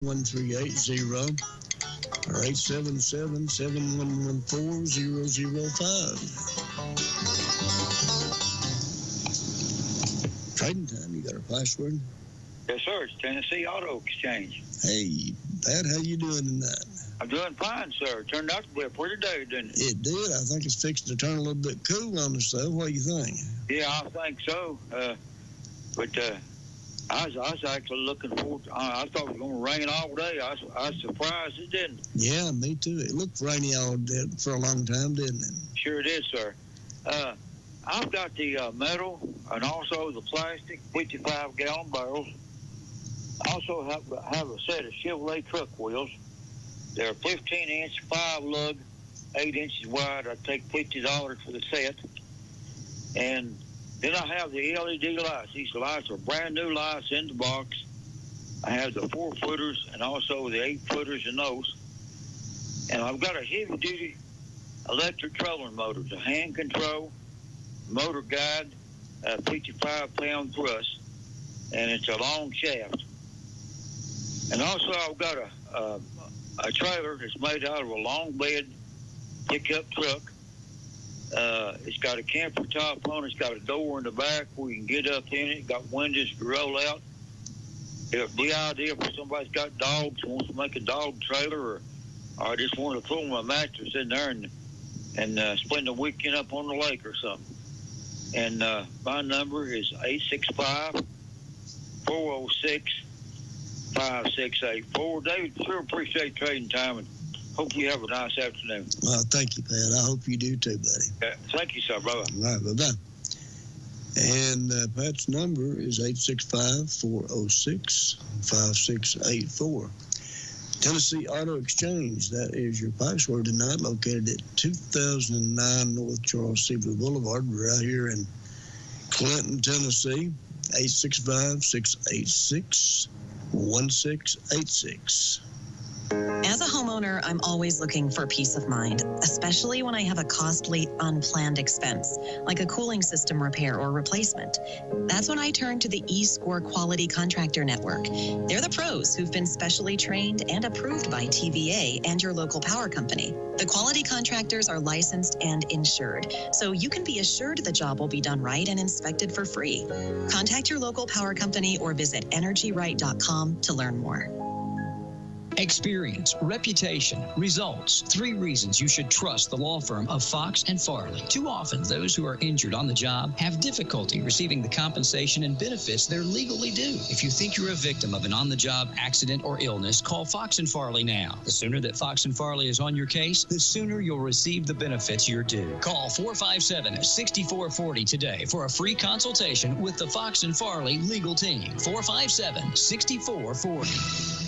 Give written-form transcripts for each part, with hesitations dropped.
1380 or 877-7114-005. Trading time, you got a password? Yes, sir. It's Tennessee Auto Exchange. Hey, Pat, how you doing tonight? I'm doing fine, sir. It turned out to be a pretty day, didn't it? It did. I think it's fixing to turn a little bit cool on us, though. What do you think? Yeah, I think so. But I was actually looking forward to, I thought it was going to rain all day. I was surprised it didn't. Yeah, me too. It looked rainy all day for a long time, didn't it? Sure it is, sir. I've got the metal and also the plastic 55-gallon barrels. I also have a set of Chevrolet truck wheels. They're 15-inch, 5-lug, 8 inches wide. I take $50 for the set. And then I have the LED lights. These lights are brand new lights in the box. I have the 4-footers and also the 8-footers in those. And I've got a heavy-duty electric trolling motor. It's a hand control, motor guide, 55-pound thrust, and it's a long shaft. And also I've got a trailer that's made out of a long bed pickup truck. It's got a camper top on it. It's got a door in the back where you can get up in it. Got windows to roll out. It'd be ideal for somebody's got dogs, wants to make a dog trailer, or I just want to throw my mattress in there and spend the weekend up on the lake or something. And my number is 865-406-5684. David, sure appreciate trading time, and hope you have a nice afternoon. Well, thank you, Pat. I hope you do too, buddy. Thank you, sir, brother. All right, bye-bye. And Pat's number is 865-406-5684. Tennessee Auto Exchange, that is your password tonight, located at 2009 North Charles Seaver Boulevard. We're out here in Clinton, Tennessee, 865-686-1686. As a homeowner, I'm always looking for peace of mind, especially when I have a costly, unplanned expense, like a cooling system repair or replacement. That's when I turn to the eScore Quality Contractor Network. They're the pros who've been specially trained and approved by TVA and your local power company. The quality contractors are licensed and insured, so you can be assured the job will be done right and inspected for free. Contact your local power company or visit energyright.com to learn more. Experience, reputation, results. 3 reasons you should trust the law firm of Fox & Farley. Too often, those who are injured on the job have difficulty receiving the compensation and benefits they're legally due. If you think you're a victim of an on-the-job accident or illness, call Fox & Farley now. The sooner that Fox & Farley is on your case, the sooner you'll receive the benefits you're due. Call 457-6440 today for a free consultation with the Fox & Farley legal team. 457-6440.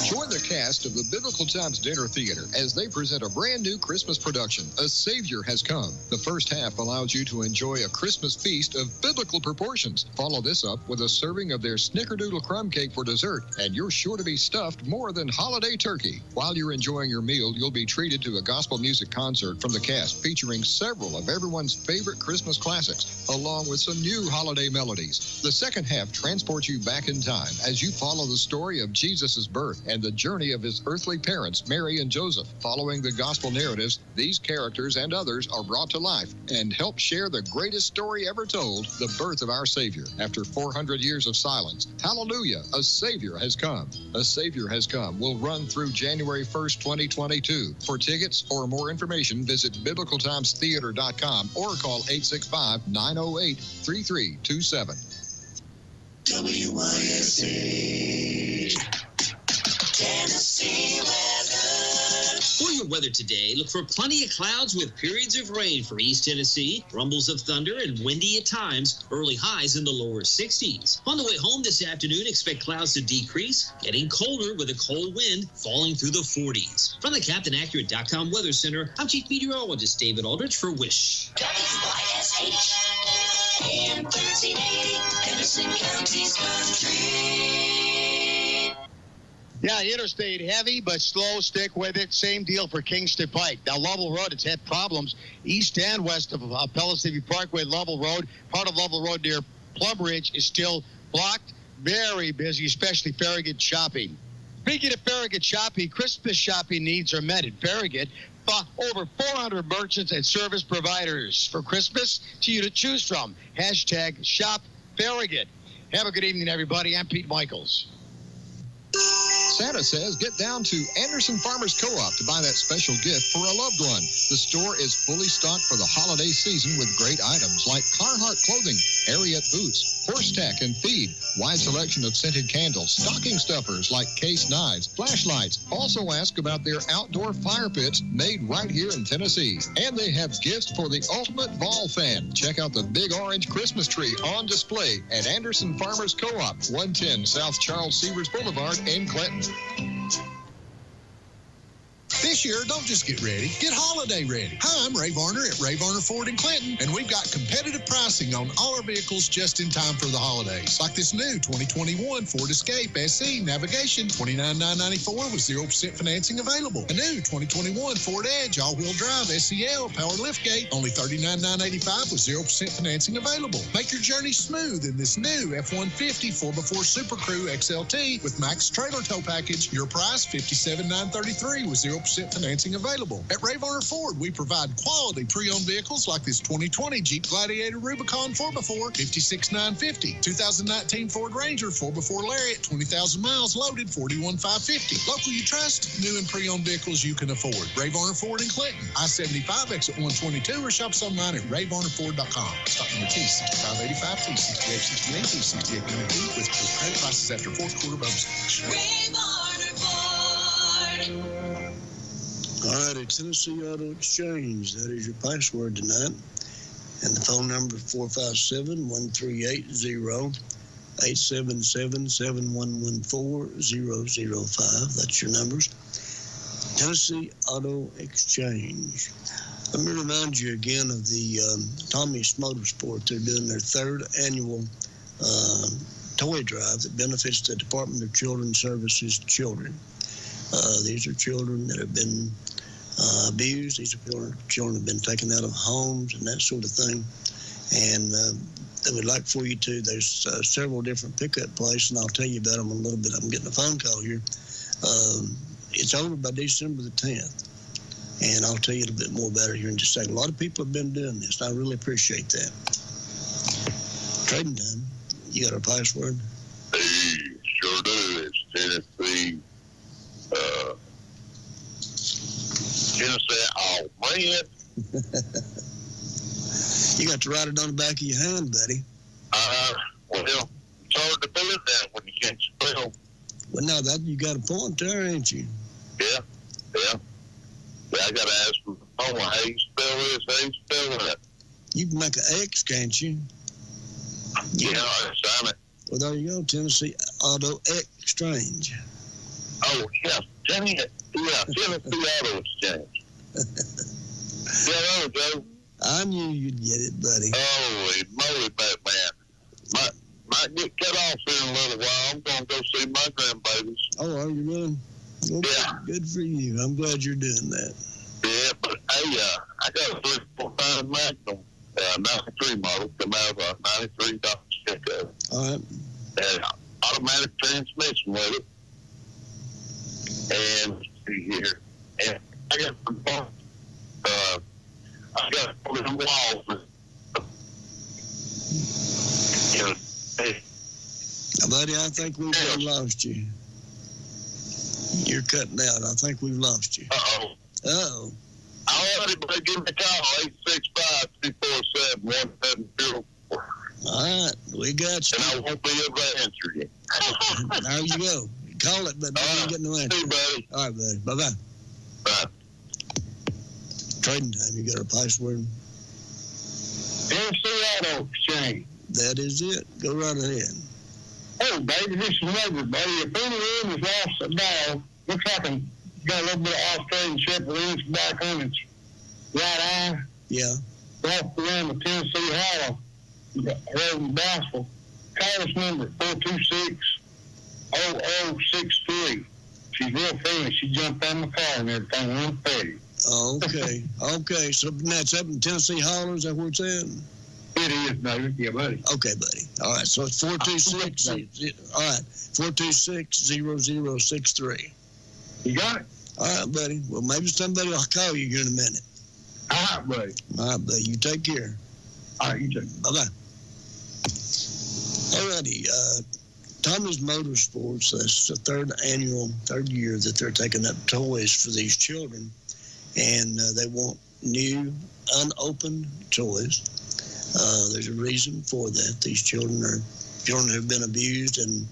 Join the cast of the Biblical Times Dinner Theater as they present a brand new Christmas production, A Savior Has Come. The first half allows you to enjoy a Christmas feast of biblical proportions. Follow this up with a serving of their Snickerdoodle crumb cake for dessert, and you're sure to be stuffed more than holiday turkey. While you're enjoying your meal, you'll be treated to a gospel music concert from the cast featuring several of everyone's favorite Christmas classics, along with some new holiday melodies. The second half transports you back in time as you follow the story of Jesus' birth and the journey of his earthly parents, Mary and Joseph. Following the gospel narratives, these characters and others are brought to life and help share the greatest story ever told, the birth of our Savior. After 400 years of silence, hallelujah, a Savior has come. A Savior Has Come will run through January 1st, 2022. For tickets or more information, visit biblicaltimestheater.com or call 865-908-3327. WYSH Tennessee weather. For your weather today, look for plenty of clouds with periods of rain for East Tennessee, rumbles of thunder, and windy at times, early highs in the lower 60s. On the way home this afternoon, expect clouds to decrease, getting colder with a cold wind falling through the 40s. From the CaptainAccurate.com Weather Center, I'm Chief Meteorologist David Aldrich for WYSH. WYSH AM 1380, Henderson County's country. Yeah, interstate heavy, but slow. Stick with it. Same deal for Kingston Pike. Now, Lovell Road, it's had problems east and west of Pellissippi Parkway. Lovell Road, part of Lovell Road near Plum Ridge is still blocked. Very busy, especially Farragut shopping. Speaking of Farragut shopping, Christmas shopping needs are met at Farragut. Over 400 merchants and service providers for Christmas to you to choose from. Hashtag Shop Farragut. Have a good evening, everybody. I'm Pete Michaels. Santa says get down to Anderson Farmers Co-op to buy that special gift for a loved one. The store is fully stocked for the holiday season with great items like Carhartt clothing, Ariat boots, horse tack and feed, wide selection of scented candles, stocking stuffers like case knives, flashlights. Also ask about their outdoor fire pits made right here in Tennessee. And they have gifts for the ultimate ball fan. Check out the big orange Christmas tree on display at Anderson Farmers Co-op, 110 South Charles Severs Boulevard in Clinton. This year, don't just get ready, get holiday ready. Hi, I'm Ray Varner at Ray Varner Ford in Clinton, and we've got competitive pricing on all our vehicles just in time for the holidays. Like this new 2021 Ford Escape SE Navigation, $29,994 with 0% financing available. A new 2021 Ford Edge all-wheel drive SEL Power Liftgate, only $39,985 with 0% financing available. Make your journey smooth in this new F-150 4x4 Super Crew XLT with Max Trailer Tow Package. Your price, $57,933 with 0% financing available. At Ray Varner Ford, we provide quality pre-owned vehicles like this 2020 Jeep Gladiator Rubicon 4x4, $56,950. 2019 Ford Ranger 4x4 Lariat, 20,000 miles loaded, $41,550. Local you trust, new and pre-owned vehicles you can afford. Ray Varner Ford in Clinton, I-75 exit 122, or shop us online at rayvarnerford.com. Stock number T6585, T6868, T6892 with credit prices after fourth quarter bonus. Ray Varner Ford. All right, at Tennessee Auto Exchange, that is your password tonight. And the phone number is 457-1380-877-7114-005. That's your numbers. Tennessee Auto Exchange. Let me remind you again of the Tommy's Motorsport. They're doing their third annual toy drive that benefits the Department of Children's Services children. These are children that have been abused. These are children that have been taken out of homes and that sort of thing. And they would like for you to, there's several different pickup places, and I'll tell you about them in a little bit. I'm getting a phone call here. It's over by December the 10th. And I'll tell you a little bit more about it here in just a second. A lot of people have been doing this, and I really appreciate that. Trading time. You got our password? Hey, sure do. It's Tennessee. Tennessee, oh man. You got to write it on the back of your hand, buddy. Well, it's hard to do that when you can't spell. Well, now that you got a point there, ain't you? Yeah. I got to ask them, how you spell this, how you spell that? You can make an X, can't you? Yeah, I sign it. Well, there you go, Tennessee Auto Exchange. Oh, yeah, Tennessee Auto Exchange. Yeah, that was Joe. I knew you'd get it, buddy. Holy moly, Batman. Might get cut off here in a little while. I'm going to go see my grandbabies. Oh, are you really? Well, yeah. Good for you. I'm glad you're doing that. Yeah, but hey, I got a 345 Magnum 93 model come out of a 93 Dodge pickup. All right. And automatic transmission with it. And see here. And I got some I got some walls. Hey. Now, buddy, I think we've lost you. You're cutting out. I think we've lost you. Uh-oh. I'll everybody give me a call, 865-247-1704. All right, we got you. And I won't be able to answer you. There you go. Call it, but don't get no answer. See you, buddy. All right, buddy. Bye-bye. Bye. Trading time. You got our password? Tennessee Auto Exchange. That is it. Go right ahead. Hey, baby, this is Robert, buddy. If anyone is lost a dog, looks like I got a little bit of Australian Shepherd inch back on its right eye. Yeah. Walked around the Tennessee Hollow, Road in Brownsville. Call us number 426-0063. She's real friendly. She jumped on my car and everything. Real pretty. Okay. Okay. So that's up in Tennessee Holler. Is that where it's at? It is, David. Yeah, buddy. Okay, buddy. All right. So it's 426. All right. 426-0063. You got it. All right, buddy. Well, maybe somebody will call you here in a minute. All right, buddy. All right, buddy. You take care. All right, you too. Bye-bye. All righty. Tommy's Motorsports, that's the third year that they're taking up toys for these children. And they want new, unopened toys. There's a reason for that. These children have been abused, and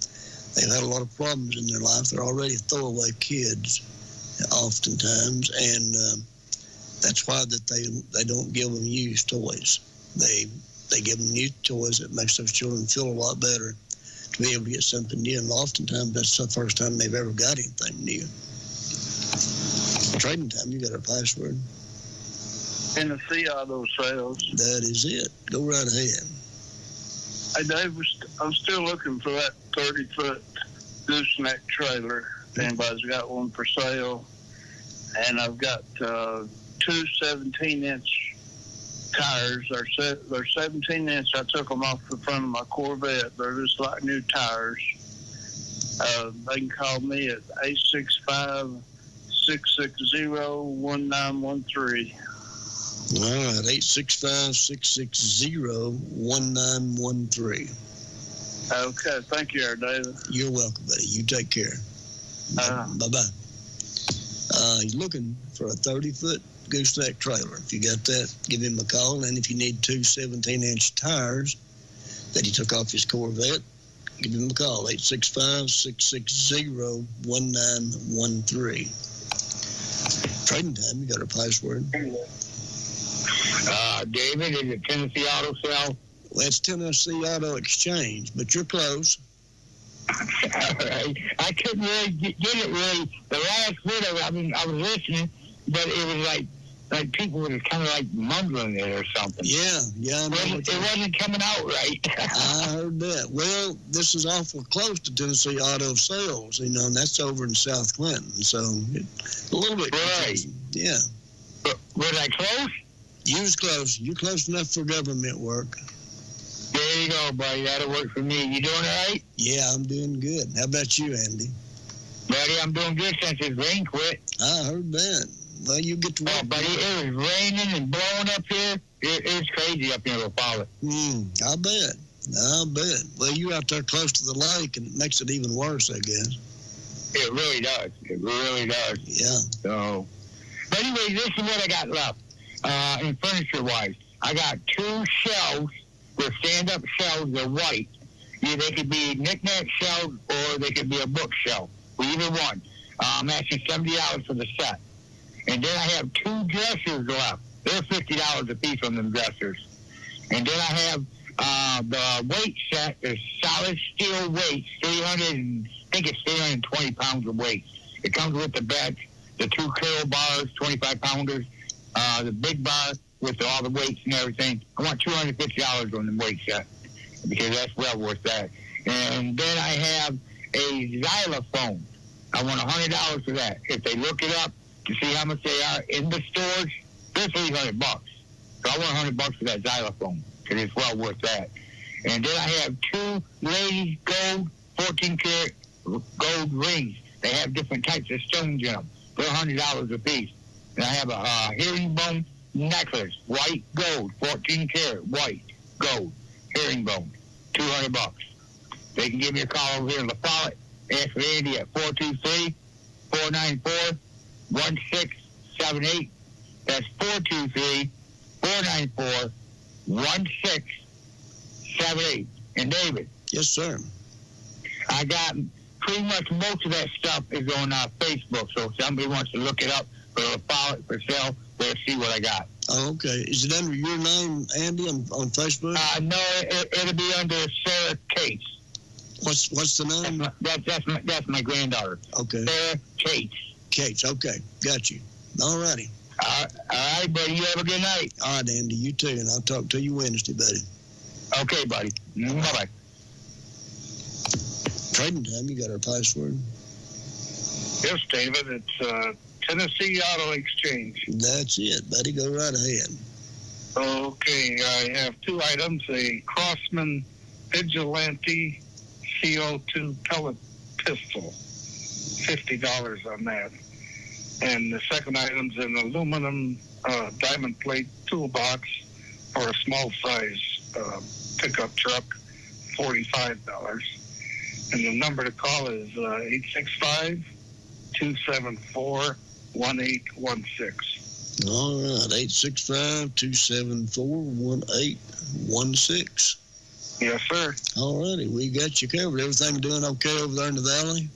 they've had a lot of problems in their life. They're already throwaway kids, oftentimes, and that's why that they don't give them used toys. They give them new toys that makes those children feel a lot better to be able to get something new. And oftentimes, that's the first time they've ever got anything new. Trading Time, you got our password? Tennessee Auto Sales. That is it. Go right ahead. Hey, Dave, I'm still looking for that 30-foot gooseneck trailer. If anybody's got one for sale. And I've got two 17-inch tires. They're 17-inch. I took them off the front of my Corvette. They're just like new tires. They can call me at 865-660-1913. All right, 865-660-1913. Okay, thank you, David. You're welcome, buddy. You take care. Bye-bye. He's looking for a 30-foot gooseneck trailer. If you got that, give him a call. And if you need two 17-inch tires that he took off his Corvette, give him a call, 865-660-1913. Trading Time, you got our password? David, is it Tennessee Auto Sale? Well, it's Tennessee Auto Exchange, but you're close. All right. I couldn't really get it really. The last bit of it, I was listening, but it was like people were kind of like mumbling it or something. Yeah. I know it wasn't coming out right. I heard that. Well, this is awful close to Tennessee Auto Sales, and that's over in South Clinton, so it's a little bit confusing. Yeah. Was I close? You was close. You're close enough for government work. There you go, buddy. That'll work for me. You doing all right? Yeah, I'm doing good. How about you, Andy? Buddy, I'm doing good since his rain quit. I heard that. Well, you get to work. Oh, buddy, it was raining and blowing up here. It's crazy up here in Raleigh. I bet. Well, you're out there close to the lake, and it makes it even worse, I guess. It really does. It really does. Yeah. So, but anyway, this is what I got left. In furniture-wise, I got two shelves. They're stand-up shelves. They're white. Yeah, they could be knick-knack shelves or they could be a bookshelf. Either one. I'm asking $70 for the set. And then I have two dressers left. They're $50 a piece on them dressers. And then I have the weight set. Is solid steel weights, 320 pounds of weight. It comes with the bed, the two curl bars, 25-pounders, the big bar with all the weights and everything. I want $250 on the weight set because that's well worth that. And then I have a xylophone. I want $100 for that. If they look it up to see how much they are in the stores, they're $300. So I want $100 for that xylophone because it's well worth that. And then I have two ladies gold 14-karat gold rings. They have different types of stones in them. They're $100 a piece. And I have a herringbone necklace, white gold, 14-karat white gold herringbone, $200. They can give me a call over here in La Follette. Ask for Andy at 423-494-1678. That's 423-494-1678. And David. Yes, sir. I got pretty much most of that stuff is on Facebook. So if somebody wants to look it up for La Follette for sale, they'll see what I got. Oh, okay. Is it under your name, Andy, on Facebook? No, it'll be under Sarah Cates. What's the name? That's my granddaughter. Okay. Sarah Cates. Cates. Okay, got you. All righty. All right, buddy. You have a good night. All right, Andy. You too, and I'll talk to you Wednesday, buddy. Okay, buddy. Bye-bye. Trading Time. You got our password? Yes, David. It's Tennessee Auto Exchange. That's it, buddy. Go right ahead. Okay, I have two items, a Crossman Vigilante CO2 pellet pistol, $50 on that. And the second item's an aluminum diamond plate toolbox for a small size pickup truck, $45. And the number to call is 865-274-1816. All right, 865-274-1816. Yes, sir. All righty, we got you covered. Everything doing okay over there in the valley?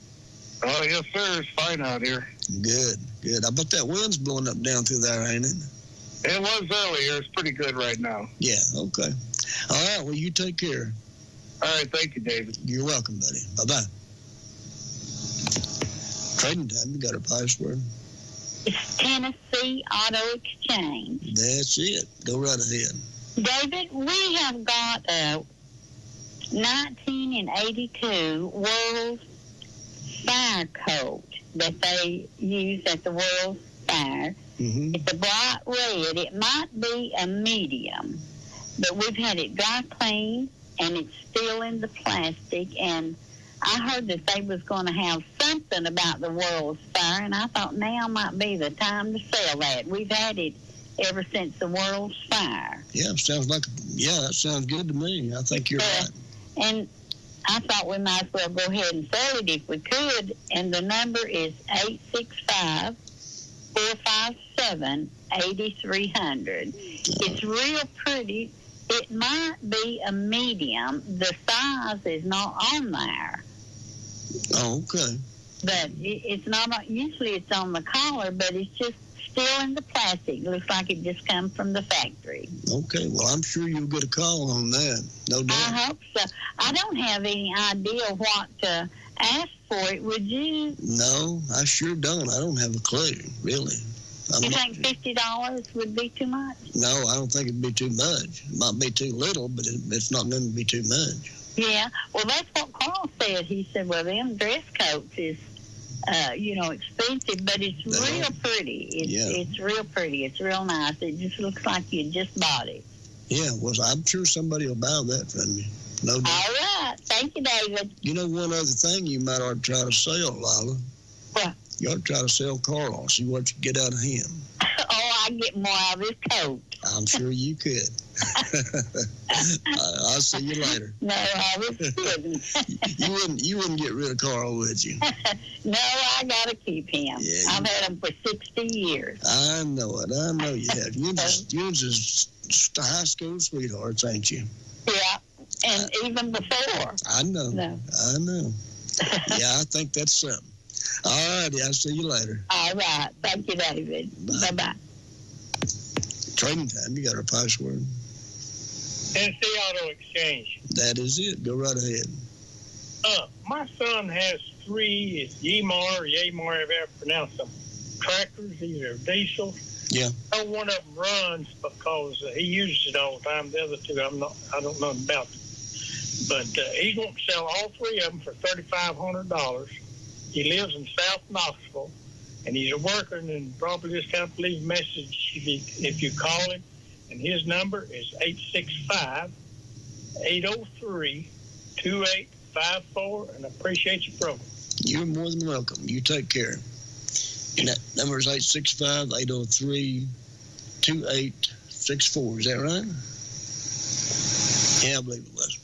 Oh, yes, sir. It's fine out here. Good, good. I bet that wind's blowing up down through there, ain't it? It was earlier. It's pretty good right now. Yeah, okay. All right, well, you take care. All right, thank you, David. You're welcome, buddy. Bye-bye. Trading time, you got a password? It's Tennessee Auto Exchange. That's it. Go right ahead. David, we have got a 1982 World's Fire coat that they use at the World's Fire. Mm-hmm. It's a bright red. It might be a medium, but we've had it dry cleaned, and it's still in the plastic. And I heard that they was going to have something about the World's Fire, and I thought now might be the time to sell that. We've had it ever since the World's Fire. Yeah, that sounds good to me. I think you're right. And I thought we might as well go ahead and sell it if we could. And the number is 865-457-8300. It's real pretty. It might be a medium. The size is not on there. Oh, okay. But it's not, usually it's on the collar, but it's just still in the plastic. It looks like it just come from the factory. Okay, well, I'm sure you'll get a call on that. No doubt. I hope so. I don't have any idea what to ask for it. Would you? No, I sure don't. I don't have a clue, really. You think $50 would be too much? No, I don't think it'd be too much. It might be too little, but it's not going to be too much. Yeah, well, that's what Carl said. He said, well, them dress coats is, expensive, but it's real pretty. It's real pretty. It's real nice. It just looks like you just bought it. Yeah, well, I'm sure somebody will buy that from you. No doubt. All right. Thank you, David. You know, one other thing you might ought to try to sell, Lila. What? You ought to try to sell Carl. See what you get out of him. Oh, I get more out of this coat. I'm sure you could. I'll see you later. No, I was kidding. You wouldn't get rid of Carl, would you? No, I got to keep him. Yeah, I've had him for 60 years. I know it. I know you have. You're just high school sweethearts, ain't you? Yeah, and even before. I know. No. I know. Yeah, I think that's something. All righty, I'll see you later. All right. Thank you, David. Bye-bye. Trading time, you got our password. Tennessee Auto Exchange. That is it. Go right ahead. My son has 3 Yamar, however you pronounce them, tractors. These are diesel. Yeah. No one of them runs because he uses it all the time. The other 2, I don't know about them. But he wants to sell all 3 of them for $3,500. He lives in South Knoxville, and he's a worker, and probably just have to leave a message if you call him. And his number is 865-803-2854, and I appreciate your program. You're more than welcome. You take care. And that number is 865-803-2864. Is that right? Yeah, I believe it was.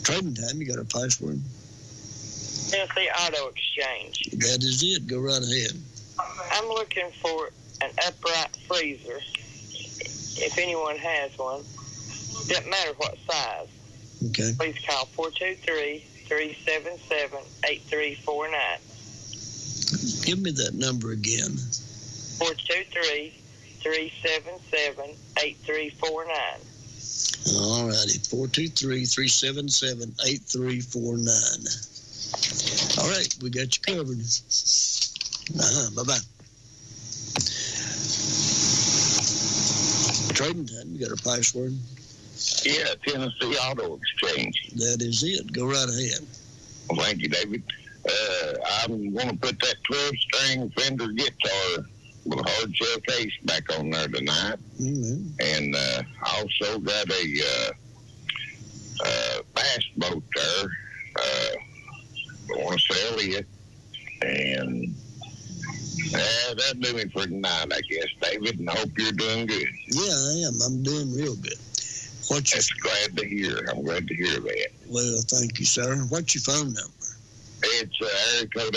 Trading time, you got a password? Tennessee Auto Exchange. That is it. Go right ahead. I'm looking for an upright freezer. If anyone has one, doesn't matter what size. Okay. Please call 423-377-8349. Give me that number again. 423-377-8349. All righty. 423-377-8349. All right, we got you covered. Bye-bye. Trading time, you got a password? Yeah, Tennessee Auto Exchange. That is it. Go right ahead. Well, thank you, David. I'm going to put that 12-string Fender guitar with a hard shell case back on there tonight. Mm-hmm. And also got a bass boat there. I want to sell it. And that'll do me for tonight, I guess, David, and I hope you're doing good. Yeah, I am. I'm doing real good. That's glad to hear. I'm glad to hear that. Well, thank you, sir. What's your phone number? It's area code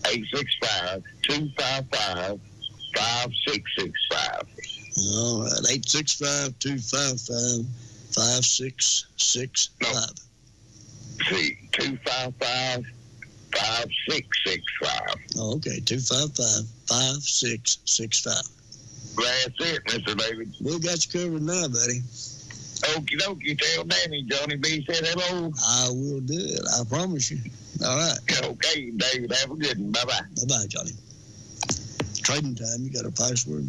865-255-5665. All right, 865-255-5665. No. See, 255-5665. Oh, okay, 255-5665. That's it, Mr. David. We got you covered now, buddy. Okie dokie, tell Danny Johnny B said hello. I will do it. I promise you. All right. Okay, David, have a good one. Bye-bye. Bye-bye, Johnny. Trading time, you got a password?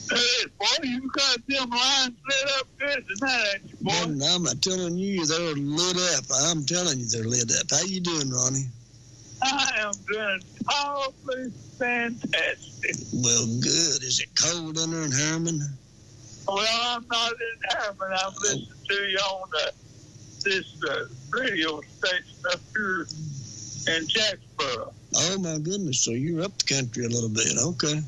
Hey, boy, you got them lines lit up good tonight, ain't you, boy? Man, I'm not telling you they're lit up. I'm telling you they're lit up. How you doing, Ronnie? I am doing totally fantastic. Well, good. Is it cold under in Harriman? Well, I'm not in Harriman. I'm listening to you on this radio station up here in Jacksboro. Oh, my goodness. So you're up the country a little bit. Okay.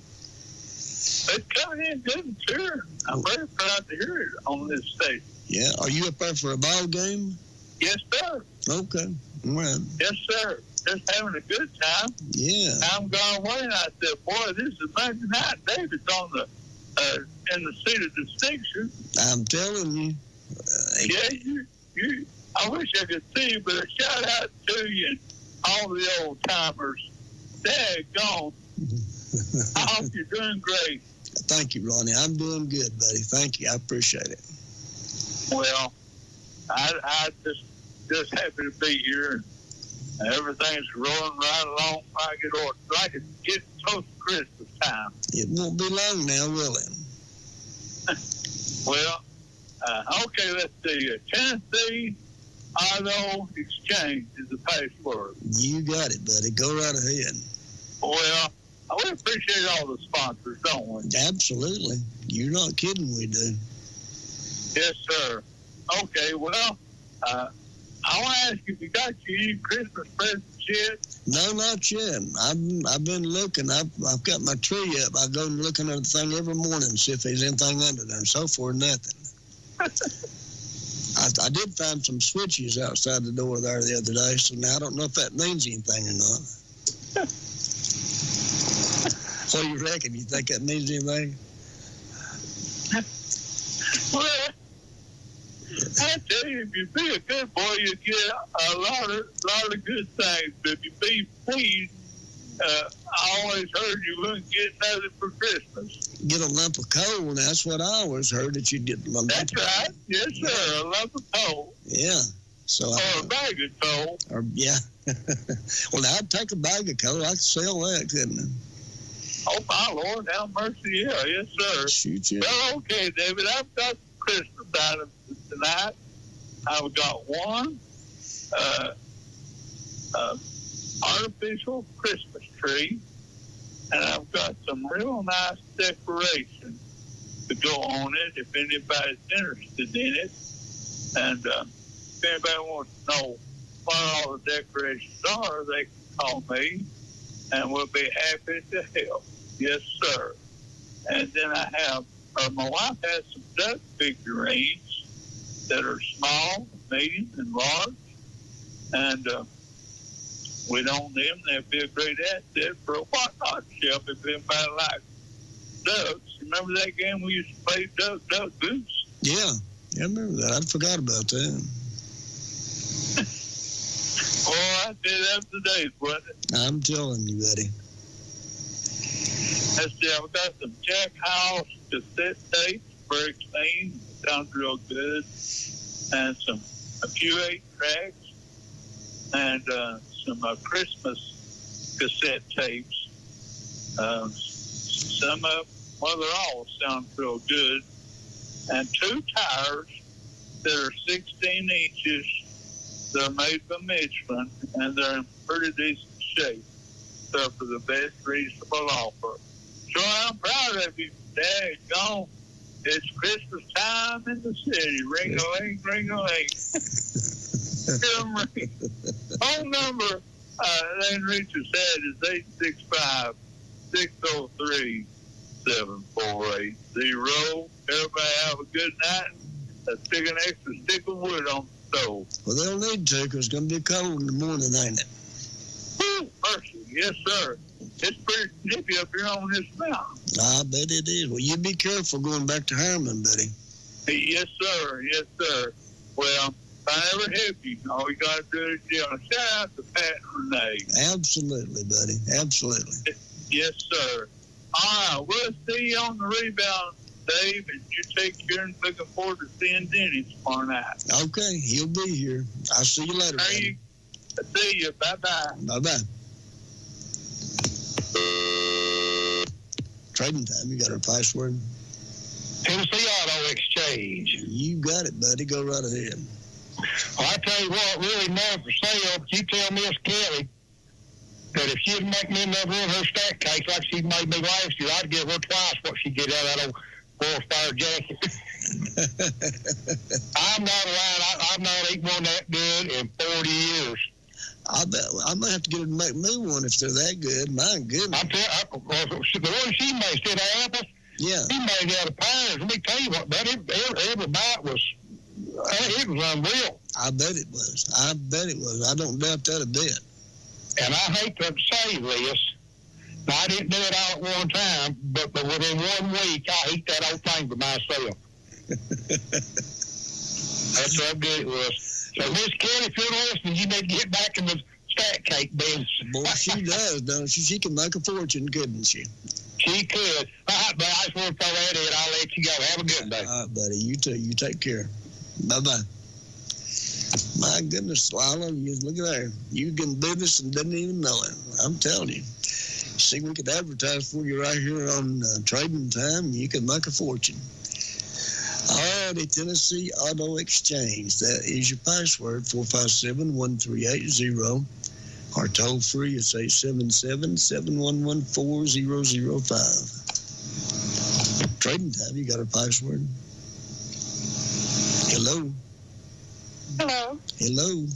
It's coming in good, sure. I'm very proud to hear it on this station. Yeah. Are you up there for a ball game? Yes, sir. Okay. All right. Yes, sir. Just having a good time. Yeah. I'm going away, and I said, boy, this is Monday night. David's on the in the seat of distinction. I'm telling you. Yeah, you. I wish I could see you, but a shout out to you and all the old timers. Daggone. I hope you're doing great. Thank you, Ronnie. I'm doing good, buddy. Thank you. I appreciate it. Well, I just happy to be here. Everything's rolling right along like it's getting close to Christmas time. It won't be long now, will it? Well, okay, let's see. Tennessee Auto Exchange is the password. You got it, buddy. Go right ahead. Well, we appreciate all the sponsors, don't we? Absolutely. You're not kidding, we do. Yes, sir. Okay, well, I want to ask you if you got you any Christmas presents yet? No, not yet. I've been looking. I've got my tree up. I go and looking at the thing every morning and see if there's anything under there. So far, nothing. I did find some switches outside the door there the other day, so now I don't know if that means anything or not. What do you reckon? You think that means anything? Well, I tell you, if you be a good boy, you get a lot of good things. But if you be pleased, I always heard you wouldn't get nothing for Christmas. Get a lump of coal, and that's what I always heard, that you'd get a lump of coal. That's right. Yes, sir. A lump of coal. Yeah. So or a bag of coal. Or, yeah. Well, I'd take a bag of coal. I could sell that, couldn't I? Oh, my Lord, have mercy. Yeah, yes, sir. Shoot you. Well, okay, David, I've got some Christmas items tonight. I've got one artificial Christmas tree, and I've got some real nice decorations to go on it if anybody's interested in it. And if anybody wants to know what all the decorations are, they can call me, and we'll be happy to help. Yes, sir. And then I have, my wife has some duck figurines that are small, medium, and large. And we don't need them. They'd be a great asset for a whatnot shelf if anybody likes ducks. Remember that game we used to play, Duck, Goose? Yeah, I remember that. I forgot about that. Oh, I did that today, wasn't it? I'm telling you, buddy. Let's see, I've got some Jack House cassette tapes, very clean, sounds real good, and a few 8-tracks, and some Christmas cassette tapes. Some of them, well, they're all sound real good, and 2 tires that are 16 inches They're made by Michelin, and they're in pretty decent shape. So for the best reasonable offer. So I'm proud of you, daggone. It's Christmas time in the city. Ring-a-ling, ring-a-ling. Phone number they reach us at is 865-603-7480. Everybody have a good night. Let's stick an extra stick of wood on the stove. Well, they'll need to, because it's going to be cold in the morning, ain't it? Woo, mercy. Yes, sir. It's pretty nippy up here on this mountain. I bet it is. Well, you be careful going back to Harmon, buddy. Yes, sir. Yes, sir. Well, if I ever help you, all you got to do is shout out to Pat and Renee. Absolutely, buddy. Absolutely. Yes, sir. All right. We'll see you on the rebound, Dave, and you take care and looking forward to seeing Denny tomorrow night. Okay. He'll be here. I'll see you later, buddy. See you. Bye-bye. Bye-bye. Trading time. You got our password? Tennessee Auto Exchange. You got it, buddy. Go right ahead. Well, I tell you what, really not for sale, but you tell Miss Kelly that if she'd make me another one of her stack cakes like she made me last year, I'd give her twice what she get out of that old forest fire jacket. I'm not lying. I've not eaten one that good in 40 years. I bet I might have to get her to make me one if they're that good. My goodness. The one she made instead of apples, yeah, she made out of pears. Let me tell you what, but every bite was, it was unreal. I bet it was. I don't doubt that a bit. And I hate to say this, I didn't do it all at one time, but within 1 week, I ate that whole thing by myself. That's how good it was. So, Miss Kelly, if you're listening, you need to get back in the stack cake business. Boy, she does, don't she? She can make a fortune, couldn't she? She could. All right, but I just want to throw that in. I'll let you go. Have a good day. All right, buddy. You too. You take care. Bye-bye. My goodness, Lila, look at there. You can do this and didn't even know it. I'm telling you. See, we could advertise for you right here on Trading Time. You can make a fortune. All righty, Tennessee Auto Exchange. That is your password, 457-1380. Our toll free is 877-711-4005. Trading Time, you got a password? Hello? Hello. Hello.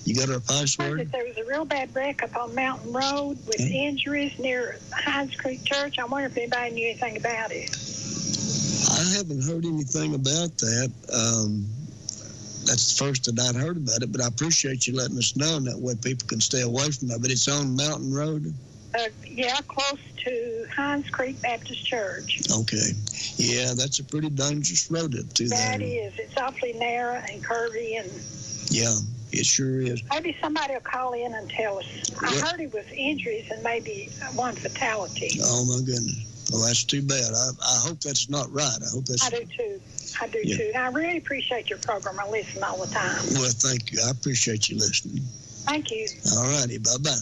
You got our password? There was a real bad wreck up on Mountain Road with injuries near Hines Creek Church. I wonder if anybody knew anything about it. I haven't heard anything about that. That's the first that I'd heard about it, but I appreciate you letting us know, and that way people can stay away from that. But it's on Mountain Road? Yeah, close to Hines Creek Baptist Church. Okay. Yeah, that's a pretty dangerous road up to there. That is. It's awfully narrow and curvy. And yeah, it sure is. maybe somebody will call in and tell us. I heard it was injuries and maybe one fatality. Oh, my goodness. Well, that's too bad. I hope that's not right. I hope that's... I do, too. And I really appreciate your program. I listen all the time. Well, thank you. I appreciate you listening. Thank you. All righty. Bye-bye.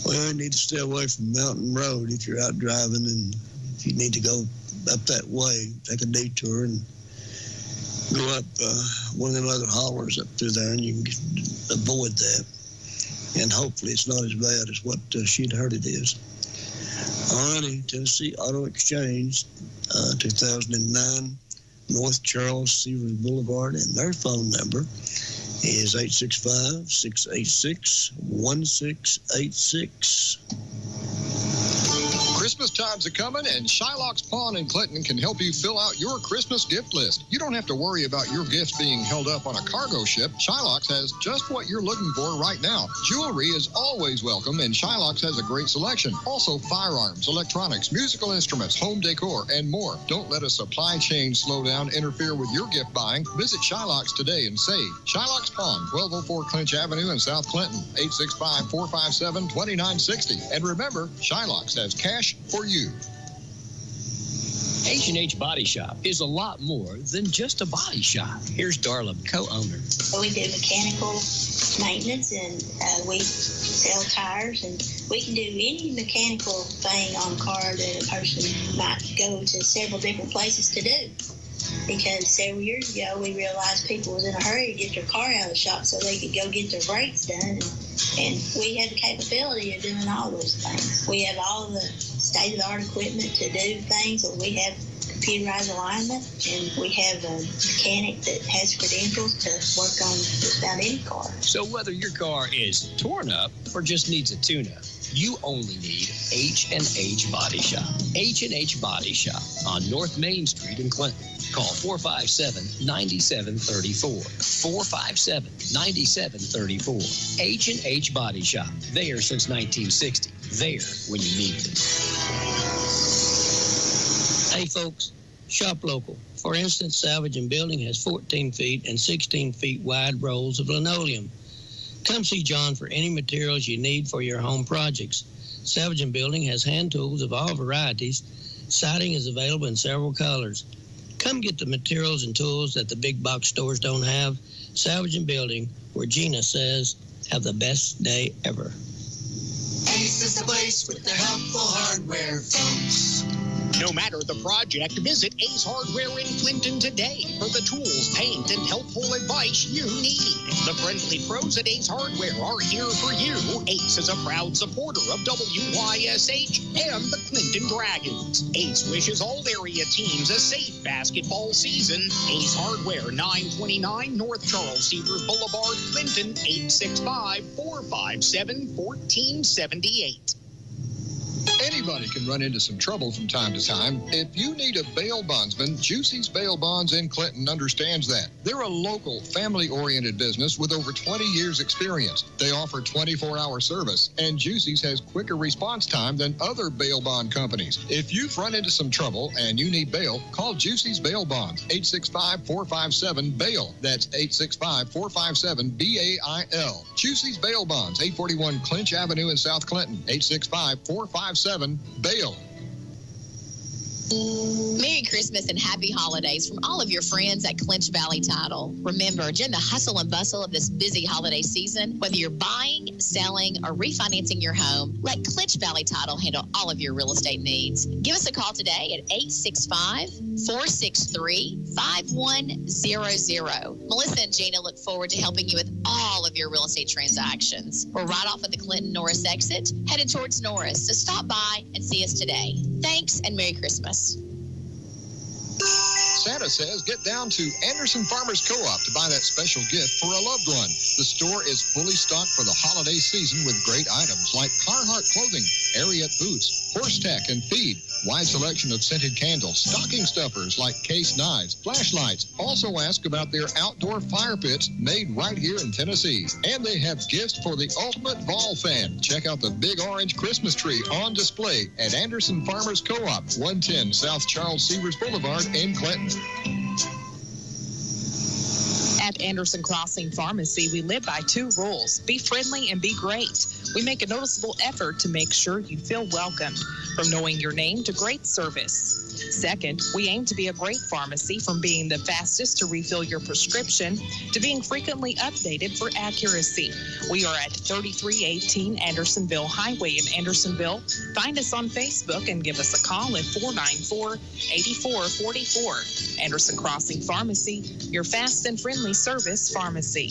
Well, you need to stay away from Mountain Road if you're out driving, and if you need to go up that way, take a detour and go up one of them other hollers up through there, and you can avoid that. And hopefully it's not as bad as what she'd heard it is. All righty, Tennessee Auto Exchange, 2009, North Charles Severs Boulevard, and their phone number is 865-686-1686. Christmas time's a-coming, and Shylock's Pawn in Clinton can help you fill out your Christmas gift list. You don't have to worry about your gifts being held up on a cargo ship. Shylock's has just what you're looking for right now. Jewelry is always welcome, and Shylock's has a great selection. Also, firearms, electronics, musical instruments, home decor, and more. Don't let a supply chain slowdown interfere with your gift buying. Visit Shylock's today and save. Shylock's Pawn, 1204 Clinch Avenue in South Clinton, 865-457-2960. And remember, Shylock's has cash for you. H&H Body Shop is a lot more than just a body shop. Here's Darla, co-owner. We do mechanical maintenance, and we sell tires, and we can do any mechanical thing on a car that a person might go to several different places to do. because several years ago we realized people was in a hurry to get their car out of the shop so they could go get their brakes done, and we have the capability of doing all those things. We have all the state-of-the-art equipment to do things, or we have computerized alignment, and we have a mechanic that has credentials to work on just about any car. So whether your car is torn up or just needs a tune-up, you only need H&H Body Shop. H&H Body Shop on North Main Street in Clinton. Call 457-9734. 457-9734. H&H Body Shop. There since 1960. There when you need it. Hey, folks, shop local. For instance, Salvage and Building has 14 feet and 16 feet wide rolls of linoleum. Come see John for any materials you need for your home projects. Salvage and Building has hand tools of all varieties. Siding is available in several colors. Come get the materials and tools that the big box stores don't have. Salvage and Building, where Gina says, have the best day ever. Ace is the place with the helpful hardware, folks. No matter the project, visit Ace Hardware in Clinton today for the tools, paint, and helpful advice you need. The friendly pros at Ace Hardware are here for you. Ace is a proud supporter of WYSH and the Clinton Dragons. Ace wishes all area teams a safe basketball season. Ace Hardware, 929 North Charles Severs Boulevard, Clinton, 865-457-1478. Anybody can run into some trouble from time to time. If you need a bail bondsman, Juicy's Bail Bonds in Clinton understands that. They're a local, family-oriented business with over 20 years' experience. They offer 24-hour service, and Juicy's has quicker response time than other bail bond companies. If you've run into some trouble and you need bail, call Juicy's Bail Bonds, 865-457-BAIL. That's 865-457-BAIL. Juicy's Bail Bonds, 841 Clinch Avenue in South Clinton, 865-457-BAIL. Merry Christmas and happy holidays from all of your friends at Clinch Valley Title. Remember, during the hustle and bustle of this busy holiday season, whether you're buying, selling, or refinancing your home, let Clinch Valley Title handle all of your real estate needs. Give us a call today at 865-463-5100. Melissa and Gina look forward to helping you with all of your real estate transactions. We're right off of the Clinton Norris exit, headed towards Norris, so stop by and see us today. Thanks and Merry Christmas. Santa says get down to Anderson Farmers Co-op to buy that special gift for a loved one. The store is fully stocked for the holiday season with great items like Carhartt clothing, Ariat boots, horse tack and feed, wide selection of scented candles, stocking stuffers like case knives, flashlights. Also ask about their outdoor fire pits made right here in Tennessee. And they have gifts for the ultimate ball fan. Check out the big orange Christmas tree on display at Anderson Farmers Co-op, 110 South Charles Severs Boulevard in Clinton. At Anderson Crossing Pharmacy, we live by two rules: be friendly and be great. We make a noticeable effort to make sure you feel welcomed, from knowing your name to great service. Second, we aim to be a great pharmacy, from being the fastest to refill your prescription to being frequently updated for accuracy. We are at 3318 Andersonville Highway in Andersonville. Find us on Facebook and give us a call at 494-8444. Anderson Crossing Pharmacy, your fast and friendly service pharmacy.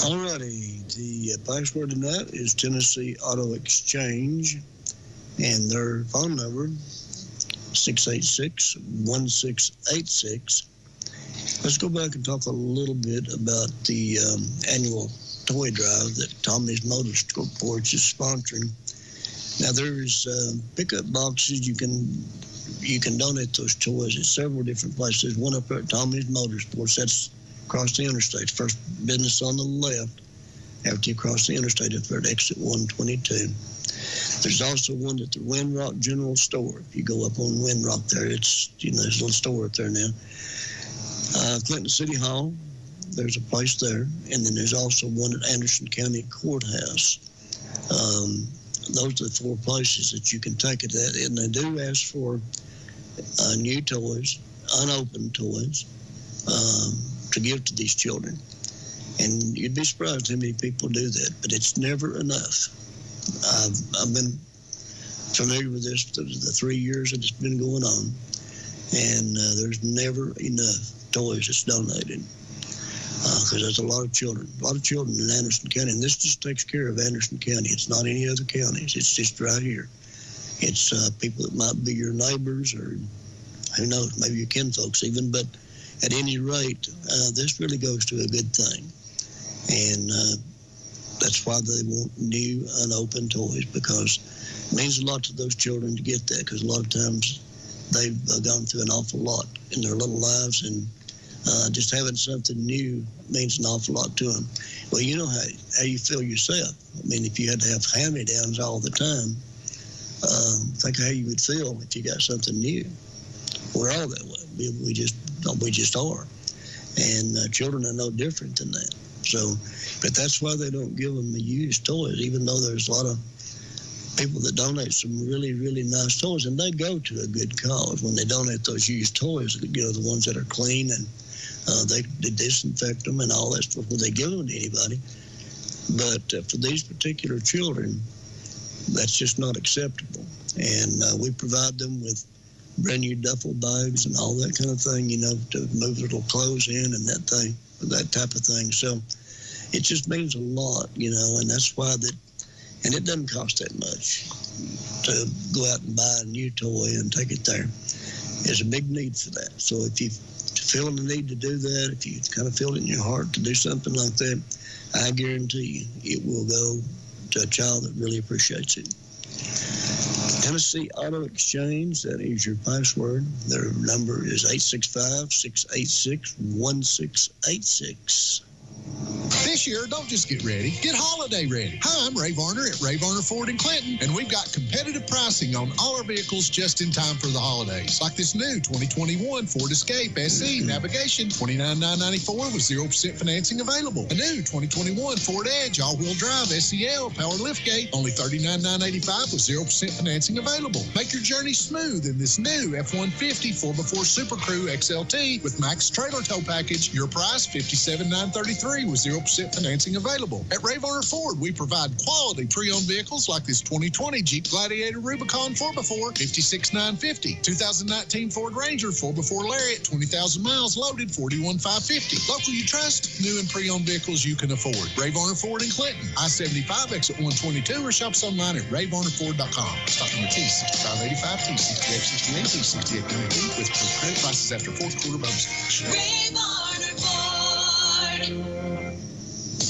Alrighty, the password tonight is Tennessee Auto Exchange, and their phone number 686-1686. Let's go back and talk a little bit about the annual toy drive that Tommy's Motorsports is sponsoring. Now there's pickup boxes. You can donate those toys at several different places. One up there at Tommy's Motorsports. That's across the interstate. First business on the left after you cross the interstate up there at exit 122. There's also one at the Windrock General Store. If you go up on Windrock there, it's, there's a little store up there now. Clinton City Hall, there's a place there. And then there's also one at Anderson County Courthouse. Those are the four places that you can take it at. And they do ask for new toys, unopened toys, to give to these children. And you'd be surprised how many people do that, but it's never enough. I've been familiar with this, the 3 years that it's been going on, and there's never enough toys that's donated. Because there's a lot of children in Anderson County, and this just takes care of Anderson County. It's not any other counties. It's just right here. It's people that might be your neighbors, or who knows, maybe your kinfolks even. But at any rate, this really goes to a good thing, and that's why they want new, unopened toys, because it means a lot to those children to get that. Because a lot of times they've gone through an awful lot in their little lives, and just having something new means an awful lot to them. Well, you know how you feel yourself. I mean, if you had to have hand-me-downs all the time, think of how you would feel if you got something new. We're all that way. We just are. And children are no different than that. So, but that's why they don't give them the used toys, even though there's a lot of people that donate some really, really nice toys, and they go to a good cause when they donate those used toys, you know, the ones that are clean, and they disinfect them and all that stuff before they give them to anybody. But for these particular children, that's just not acceptable. And we provide them with brand new duffel bags and all that kind of thing, you know, to move little clothes in and that type of thing. So it just means a lot, you know, and that's why and it doesn't cost that much to go out and buy a new toy and take it there. There's a big need for that. So if you feel the need to do that, if you kind of feel it in your heart to do something like that, I guarantee you it will go to a child that really appreciates it. Tennessee Auto Exchange, that is your password. Their number is 865-686-1686. This year, don't just get ready, get holiday ready. Hi, I'm Ray Varner at Ray Varner Ford in Clinton, and we've got competitive pricing on all our vehicles just in time for the holidays. Like this new 2021 Ford Escape SE Navigation, $29,994 with 0% financing available. A new 2021 Ford Edge all-wheel drive SEL power liftgate, only $39,985 with 0% financing available. Make your journey smooth in this new F-150 4x4 Super Crew XLT with max trailer tow package. Your price, $57,933 with 0% financing available. At Ray Varner Ford, we provide quality pre-owned vehicles like this 2020 Jeep Gladiator Rubicon 4x4, $56,950. 2019 Ford Ranger 4x4 Lariat, 20,000 miles loaded, $41,550. Local you trust, new and pre-owned vehicles you can afford. Ray Varner Ford in Clinton, I-75 exit 122, or shop us online at rayvarnerford.com. Stock number T6585, T6868, T6892 with credit prices after fourth quarter bonus. Ray Varner Ford.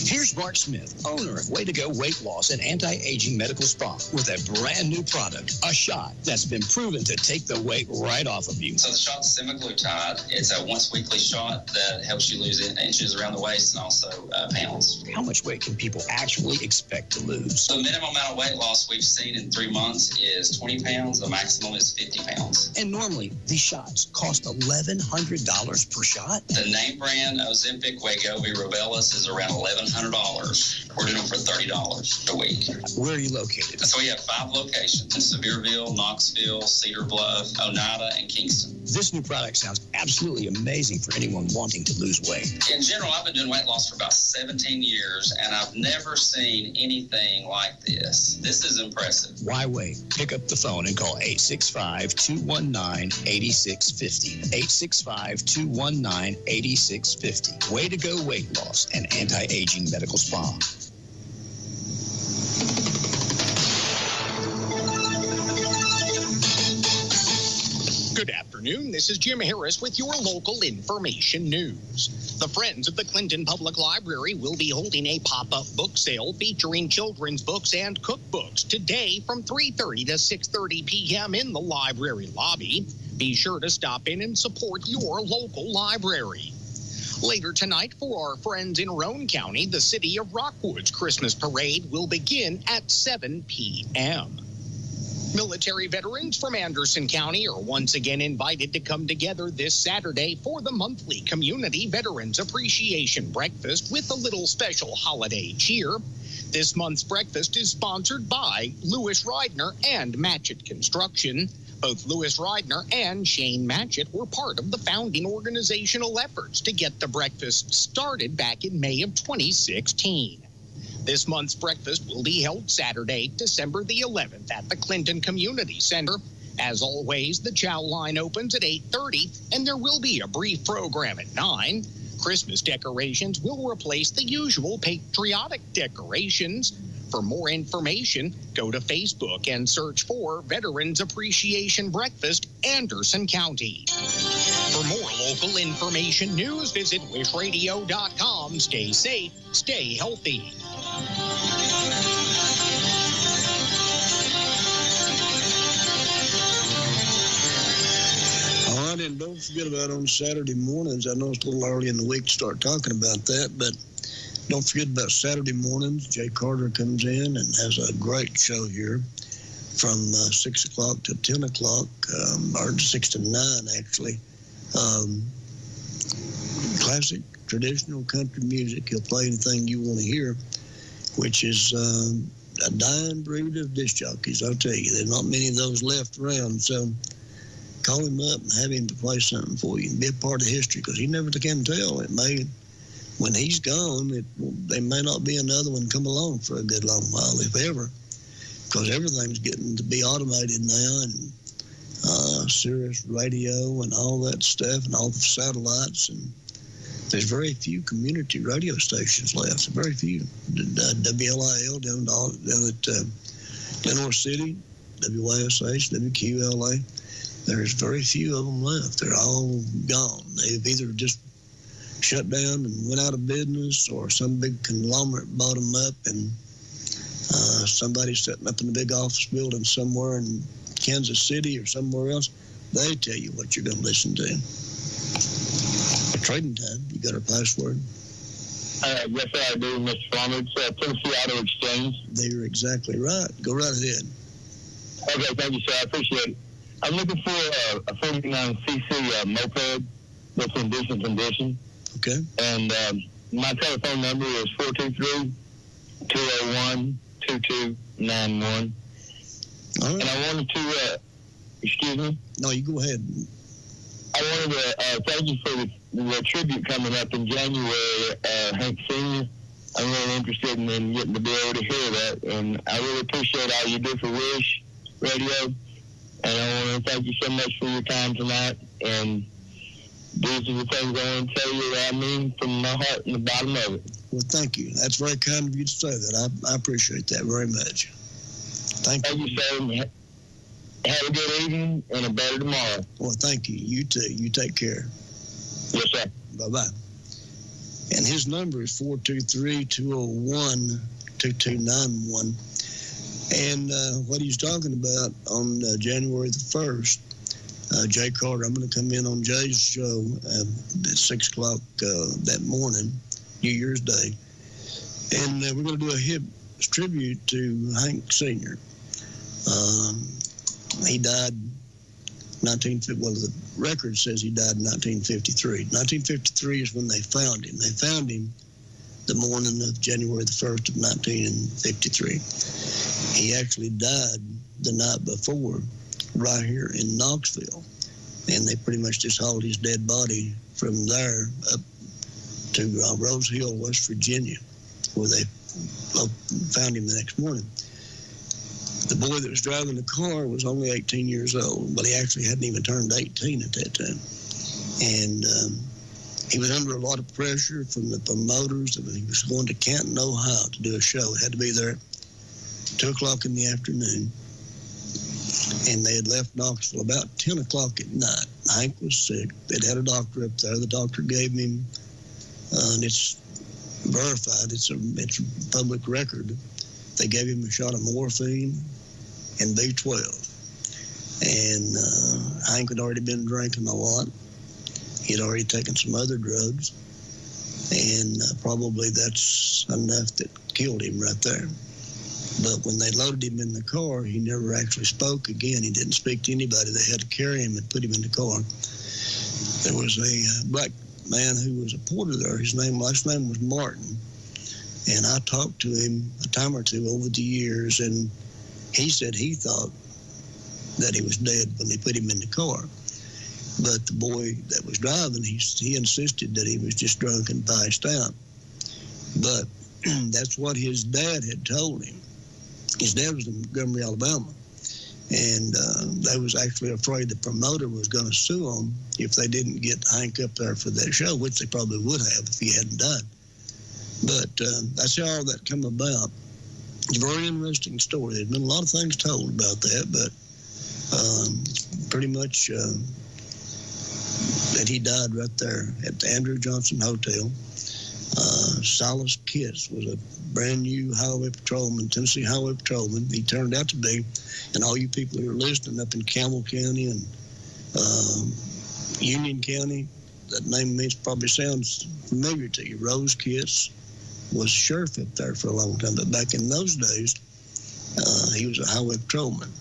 Here's Mark Smith, owner of Way to Go Weight Loss and Anti-Aging Medical Spa, with a brand new product, a shot that's been proven to take the weight right off of you. So the shot's semaglutide. It's a once-weekly shot that helps you lose inches around the waist and also pounds. How much weight can people actually expect to lose? The minimum amount of weight loss we've seen in 3 months is 20 pounds. The maximum is 50 pounds. And normally, these shots cost $1,100 per shot. The name brand Ozempic, Wegovy, Robellus is around $1,100. We're doing them for $30 a week. Where are you located? So we have 5 locations in Sevierville, Knoxville, Cedar Bluff, Oneida, and Kingston. This new product sounds absolutely amazing for anyone wanting to lose weight. In general, I've been doing weight loss for about 17 years, and I've never seen anything like this. This is impressive. Why wait? Pick up the phone and call 865-219-8650. 865-219-8650. Way to Go Weight Loss and Anti-Aging Medical Spa. Good afternoon. This is Jim Harris with your local information news. The Friends of the Clinton Public Library will be holding a pop-up book sale featuring children's books and cookbooks today from 3:30 to 6:30 p.m. in the library lobby. Be sure to stop in and support your local library. Later tonight, for our friends in Roane County, the City of Rockwood's Christmas Parade will begin at 7 p.m. Military veterans from Anderson County are once again invited to come together this Saturday for the monthly Community Veterans Appreciation Breakfast with a little special holiday cheer. This month's breakfast is sponsored by Lewis Ridner and Matchett Construction. Both Lewis Ridner and Shane Matchett were part of the founding organizational efforts to get the breakfast started back in May of 2016. This month's breakfast will be held Saturday, December the 11th at the Clinton Community Center. As always, the chow line opens at 8:30, and there will be a brief program at 9. Christmas decorations will replace the usual patriotic decorations. For more information, go to Facebook and search for Veterans Appreciation Breakfast, Anderson County. For more local information news, visit wishradio.com. Stay safe, stay healthy. All right, and don't forget about on Saturday mornings. I know it's a little early in the week to start talking about that, but don't forget about Saturday mornings. Jay Carter comes in and has a great show here from 6 o'clock to 10 o'clock, or 6 to 9, actually. Classic, traditional country music. He'll play anything you want to hear, which is a dying breed of disc jockeys, I'll tell you. There are not many of those left around, so call him up and have him to play something for you and be a part of history, because he never can tell. It may, when he's gone, there may not be another one come along for a good long while, if ever, because everything's getting to be automated now, and Sirius radio and all that stuff, and all the satellites, and there's very few community radio stations left. Very few. WLIL down at Glenore City, WYSH, WQLA. There's very few of them left. They're all gone. They've either just shut down and went out of business, or some big conglomerate bought them up, and somebody's setting up in a big office building somewhere in Kansas City or somewhere else. They tell you what you're going to listen to. Trading time. You got our password? Yes, I do, Mr. Farmer. It's Tennessee Auto Exchange. They're exactly right. Go right ahead. Okay, thank you, sir. I appreciate it. I'm looking for a 49cc moped that's in decent condition. Okay. And my telephone number is 423-201-2291. All right. And I wanted to, excuse me? No, you go ahead. I wanted to thank you for the tribute coming up in January, Hank Sr. I'm really interested in getting to be able to hear that, and I really appreciate all you do for WYSH Radio, and I want to thank you so much for your time tonight, and these are the things I want to tell you that I mean from my heart and the bottom of it. Well, thank you. That's very kind of you to say that. I appreciate that very much. Thank you. Thank you, sir. Have a good evening and a better tomorrow. Well, thank you. You too. You take care. Yes, sir. Bye-bye. And his number is 423-201-2291. And what he's talking about on January the 1st, Jay Carter, I'm going to come in on Jay's show at 6 o'clock that morning, New Year's Day. And we're going to do a tribute to Hank Sr. He died well, the record says he died in 1953. 1953 is when they found him. They found him the morning of January the 1st of 1953. He actually died the night before right here in Knoxville. And they pretty much just hauled his dead body from there up to Rose Hill, West Virginia, where they found him the next morning. The boy that was driving the car was only 18 years old, but he actually hadn't even turned 18 at that time. And he was under a lot of pressure from the promoters. He was going to Canton, Ohio to do a show. It had to be there at 2 o'clock in the afternoon. And they had left Knoxville about 10 o'clock at night. Hank was sick. They'd had a doctor up there. The doctor gave him, and it's verified, it's a public record. They gave him a shot of morphine and B12. And Hank had already been drinking a lot. He had already taken some other drugs. And probably that's enough that killed him right there. But when they loaded him in the car, he never actually spoke again. He didn't speak to anybody. They had to carry him and put him in the car. There was a black man who was a porter there. His last name was Martin. And I talked to him a time or two over the years, and he said he thought that he was dead when they put him in the car. But the boy that was driving, he insisted that he was just drunk and passed out. But that's what his dad had told him. His dad was in Montgomery, Alabama. And they was actually afraid the promoter was going to sue them if they didn't get Hank up there for that show, which they probably would have if he hadn't died. But that's how all that come about. It's a very interesting story. There's been a lot of things told about that, but pretty much that he died right there at the Andrew Johnson Hotel. Silas Kitts was a brand new highway patrolman, Tennessee highway patrolman. He turned out to be, and all you people who are listening up in Campbell County and Union County, that name probably sounds familiar to you. Rose Kitts was sheriff up there for a long time, but back in those days, he was a highway patrolman.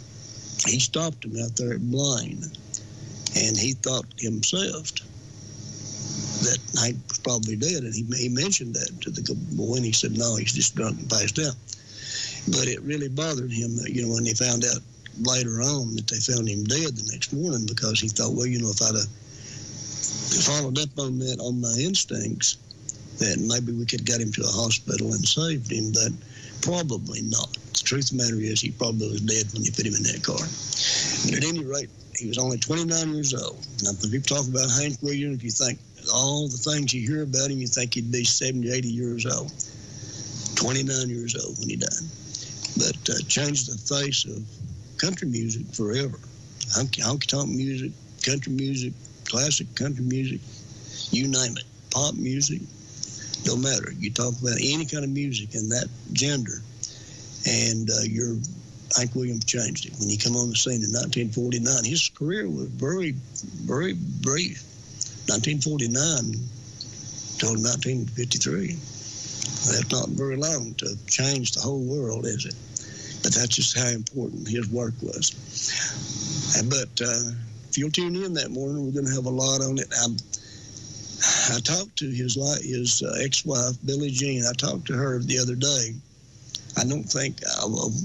He stopped him out there at Blaine, and he thought himself that Hank was probably dead, and he mentioned that to the boy, and he said, no, he's just drunk and passed out. But it really bothered him, when they found out later on that they found him dead the next morning, because he thought, well, if I'd have followed up on that, on my instincts, that maybe we could have got him to a hospital and saved him, but probably not. The truth of the matter is he probably was dead when they put him in that car. But at any rate, he was only 29 years old. Now, when people talk about Hank Williams, if you think all the things you hear about him, you think he'd be 70, 80 years old. 29 years old when he died. But changed the face of country music forever. Honky-tonk music, country music, classic country music, you name it. Pop music, don't matter. You talk about any kind of music in that gender, and Hank Williams changed it. When he came on the scene in 1949, his career was very, very brief. 1949 till 1953. That's not very long to change the whole world, is it? But that's just how important his work was. But if you'll tune in that morning, we're going to have a lot on it. I talked to his ex-wife, Billie Jean. I talked to her the other day. I don't think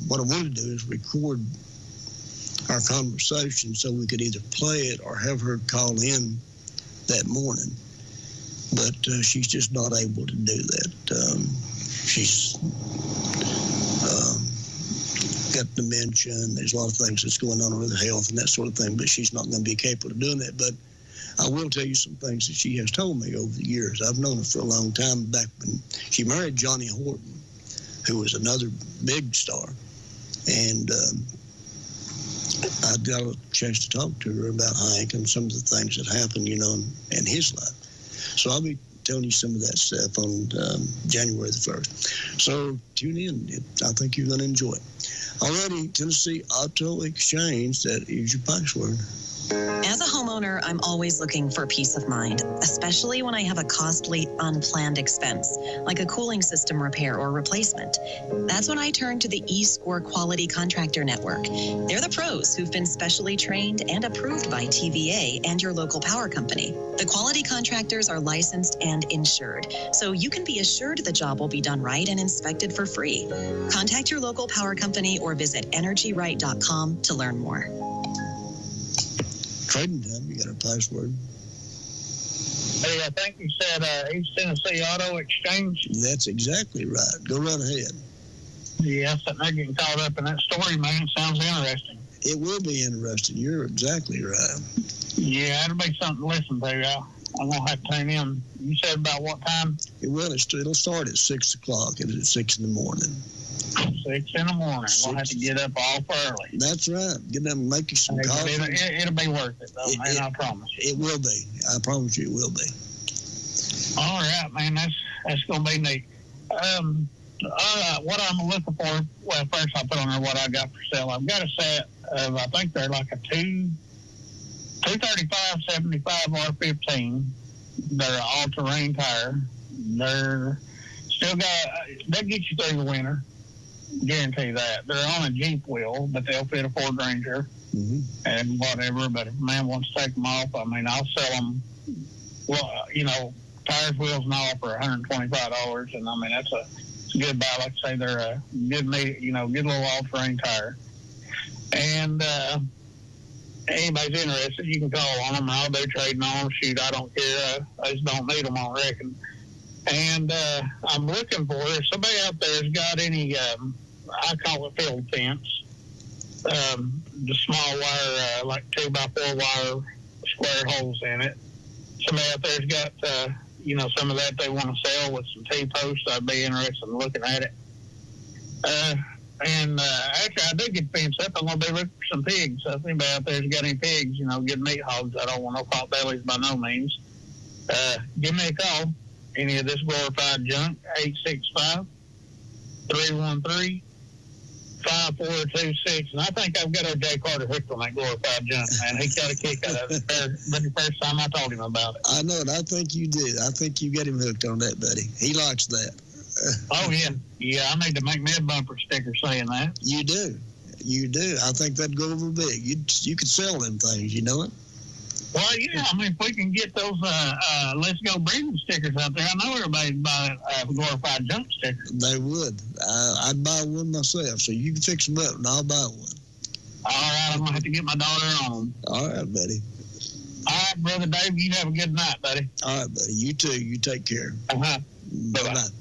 what I want to do is record our conversation so we could either play it or have her call in that morning. But she's just not able to do that. She's got dementia, and there's a lot of things that's going on with her health and that sort of thing, but she's not going to be capable of doing that. But I will tell you some things that she has told me over the years. I've known her for a long time, back when she married Johnny Horton, who was another big star. And I got a chance to talk to her about Hank and some of the things that happened, in his life. So I'll be telling you some of that stuff on January the 1st. So tune in. I think you're going to enjoy it. Alrighty, Tennessee Auto Exchange, that is your password. As a homeowner, I'm always looking for peace of mind, especially when I have a costly, unplanned expense, like a cooling system repair or replacement. That's when I turn to the eScore Quality Contractor Network. They're the pros who've been specially trained and approved by TVA and your local power company. The quality contractors are licensed and insured, so you can be assured the job will be done right and inspected for free. Contact your local power company or visit energyright.com to learn more. Trading time, you got a password. Hey, I think you said East Tennessee Auto Exchange. That's exactly right. Go right ahead. Yes, I'm not getting caught up in that story, man. Sounds interesting. It will be interesting. You're exactly right. Yeah, it'll be something to listen to. I'm going to have to tune in. You said about what time? It'll start at 6 o'clock. It's at 6 in the morning. 6 in the morning. We'll have to get up all early. That's right. Get up and make you some coffee. It'll be worth it, though, man. I promise you. It will be. I promise you it will be. All right, man. That's going to be neat. What I'm looking for, well, first I'll put on there what I got for sale. I've got a set of, I think they're like a 235/75 R15. They're an all-terrain tire. They're still they'll get you through the winter. Guarantee that. They're on a Jeep wheel, but they'll fit a Ford Ranger and whatever. But if a man wants to take them off, I mean, I'll sell them, tires, wheels, and all for $125. And I mean, that's a good buy. Like I say, they're a good little all-terrain tire. And anybody's interested, you can call on them. I'll do trading on them. Shoot, I don't care. I just don't need them, I reckon. And I'm looking for if somebody out there's got any, I call it field fence, the small wire, like 2x4 wire, square holes in it. Somebody out there's got, some of that they want to sell with some T-posts. I'd be interested in looking at it. Actually, I do get fenced up. I'm going to be looking for some pigs. So if anybody out there's got any pigs, good meat hogs, I don't want no pot bellies by no means. Give me a call. Any of this glorified junk, 865-313-5426. And I think I've got our Jay Carter hooked on that glorified junk, man. He got a kick out of it the first time I told him about it. I know it. I think you did. I think you got him hooked on that, buddy. He likes that. Oh, yeah. Yeah, I need to make me a bumper sticker saying that. You do. You do. I think that'd go over big. You could sell them things, you know it? Well, yeah, I mean, if we can get those Let's Go Breathing stickers out there, I know everybody'd buy a glorified junk sticker. They would. I'd buy one myself, so you can fix them up, and I'll buy one. All right, I'm going to have to get my daughter on them. All right, buddy. All right, Brother Dave, you have a good night, buddy. All right, buddy. You too. You take care. Uh-huh. Bye-bye.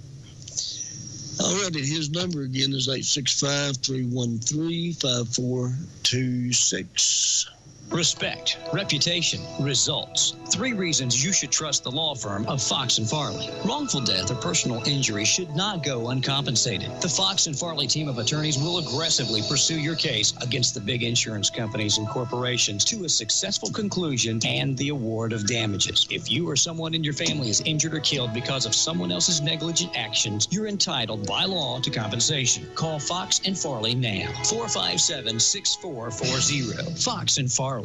All right, his number again is 865-313-5426. Respect, reputation, results. 3 reasons you should trust the law firm of Fox & Farley. Wrongful death or personal injury should not go uncompensated. The Fox & Farley team of attorneys will aggressively pursue your case against the big insurance companies and corporations to a successful conclusion and the award of damages. If you or someone in your family is injured or killed because of someone else's negligent actions, you're entitled by law to compensation. Call Fox & Farley now. 457-6440. Fox & Farley.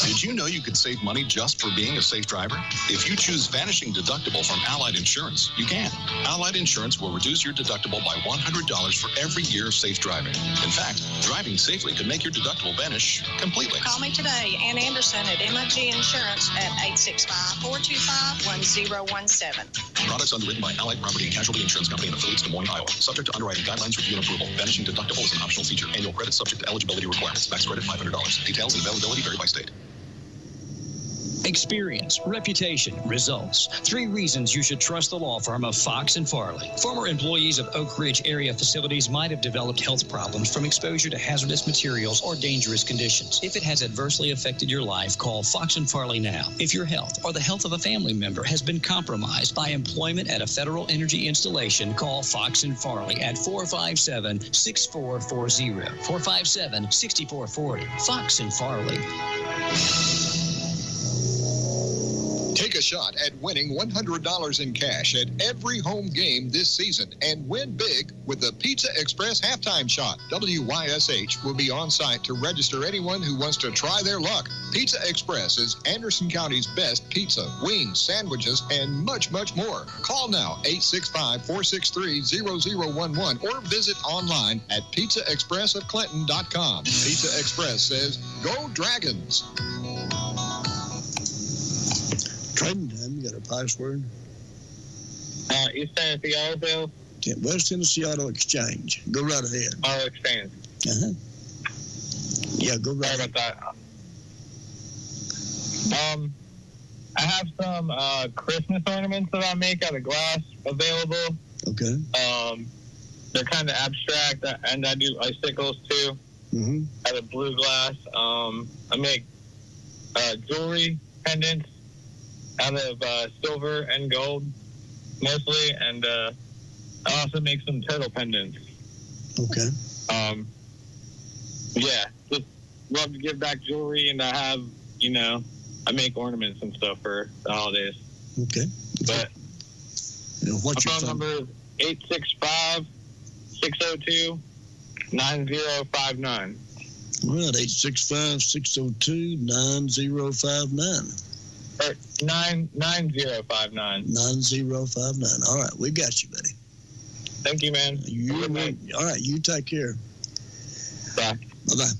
Did you know you could save money just for being a safe driver? If you choose Vanishing Deductible from Allied Insurance, you can. Allied Insurance will reduce your deductible by $100 for every year of safe driving. In fact, driving safely could make your deductible vanish completely. Call me today, Ann Anderson at MIG Insurance at 865-425-1017. Products underwritten by Allied Property and Casualty Insurance Company and affiliates, Des Moines, Iowa. Subject to underwriting guidelines, review, and approval. Vanishing Deductible is an optional feature. Annual credit subject to eligibility requirements. Max credit $500. Details and availability vary by state. Experience, reputation, results. 3 reasons you should trust the law firm of Fox & Farley. Former employees of Oak Ridge area facilities might have developed health problems from exposure to hazardous materials or dangerous conditions. If it has adversely affected your life, call Fox & Farley now. If your health or the health of a family member has been compromised by employment at a federal energy installation, call Fox & Farley at 457-6440. 457-6440. Fox & Farley. Take a shot at winning $100 in cash at every home game this season and win big with the Pizza Express Halftime Shot. WYSH will be on site to register anyone who wants to try their luck. Pizza Express is Anderson County's best pizza, wings, sandwiches, and much, much more. Call now, 865-463-0011, or visit online at pizzaexpressofclinton.com. Pizza Express says, Go Dragons! Trading time, you got a password? East Tennessee Auto Sales? West Tennessee Auto Exchange. Go right ahead. Auto Exchange. Uh-huh. Yeah, go right ahead. Sorry about that. I have some Christmas ornaments that I make out of glass available. Okay. They're kind of abstract, and I do icicles too. Mm-hmm. Out of blue glass. I make jewelry pendants out of silver and gold, mostly, and I also make some turtle pendants. Okay. Yeah, just love to give back jewelry, and I have, I make ornaments and stuff for the holidays. Okay. But what's my your phone number is 865-602-9059. All right, 865-602-9059. 9059. 9059. All right, we got you, buddy. Thank you, man. All right, you take care. Bye. Bye-bye.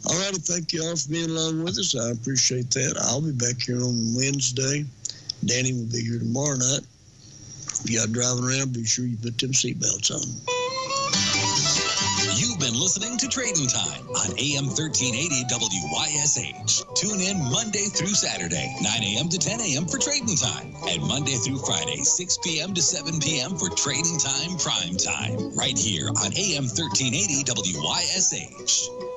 All righty, thank you all for being along with us. I appreciate that. I'll be back here on Wednesday. Danny will be here tomorrow night. If y'all driving around, be sure you put them seatbelts on. You've been been listening to Trading Time on AM 1380 WYSH. Tune in Monday through Saturday, 9 a.m. to 10 a.m. for Trading Time, and Monday through Friday, 6 p.m. to 7 p.m. for Trading Time Prime Time, right here on AM 1380 WYSH.